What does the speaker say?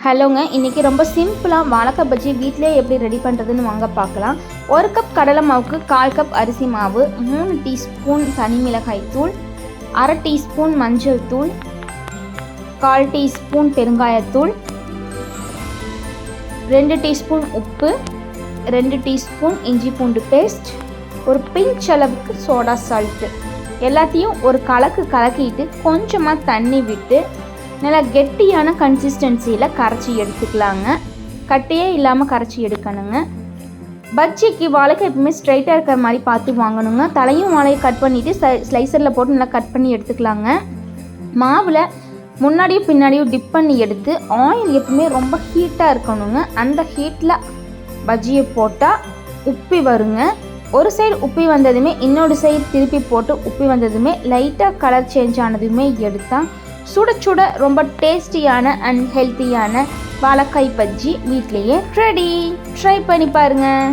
ஹலோங்க, இன்றைக்கி ரொம்ப சிம்பிளாக வாழைக்காய் பஜ்ஜி வீட்டிலே எப்படி ரெடி பண்ணுறதுன்னு வாங்க பார்க்கலாம். 1 கப் கடலை மாவுக்கு 1/4 கப் அரிசி மாவு, 3 டீஸ்பூன் தனி மிளகாய் தூள், 1/2 டீஸ்பூன் மஞ்சள் தூள், 1/4 டீஸ்பூன் பெருங்காயத்தூள், 2 டீஸ்பூன் உப்பு, 2 டீஸ்பூன் இஞ்சி பூண்டு பேஸ்ட், ஒரு பிஞ்ச் அளவுக்கு சோடா சால்ட்டு எல்லாத்தையும் ஒரு கலக்கிட்டு கொஞ்சமாக தண்ணி விட்டு நல்லா கெட்டியான கன்சிஸ்டன்சியில் கரைச்சி எடுத்துக்கலாங்க. கட்டியே இல்லாமல் கரைச்சி எடுக்கணுங்க. பஜ்ஜிக்கு வாழைக்காய் எப்பவுமே ஸ்ட்ரைட்டாக இருக்கிற மாதிரி பார்த்து வாங்கணுங்க. தலையும் வாழையை கட் பண்ணிவிட்டு ஸ்லைசரில் போட்டு நல்லா கட் பண்ணி எடுத்துக்கலாங்க. மாவில் முன்னாடியும் பின்னாடியும் டிப் பண்ணி எடுத்து ஆயில் எப்பவுமே ரொம்ப ஹீட்டாக இருக்கணுங்க. அந்த ஹீட்டில் பஜ்ஜியை போட்டால் உப்பி வருங்க. ஒரு சைடு உப்பி வந்ததுமே இன்னொரு சைடு திருப்பி போட்டு உப்பி வந்ததுமே லைட்டாக கலர் சேஞ்ச் ஆனதுமே எடுத்தால் சுட சுட ரொம்ப டேஸ்டியான அண்ட் ஹெல்த்தியான வாழைக்காய் பஜ்ஜி வீட்லேயே ரெடி. ட்ரை பண்ணி பாருங்கள்.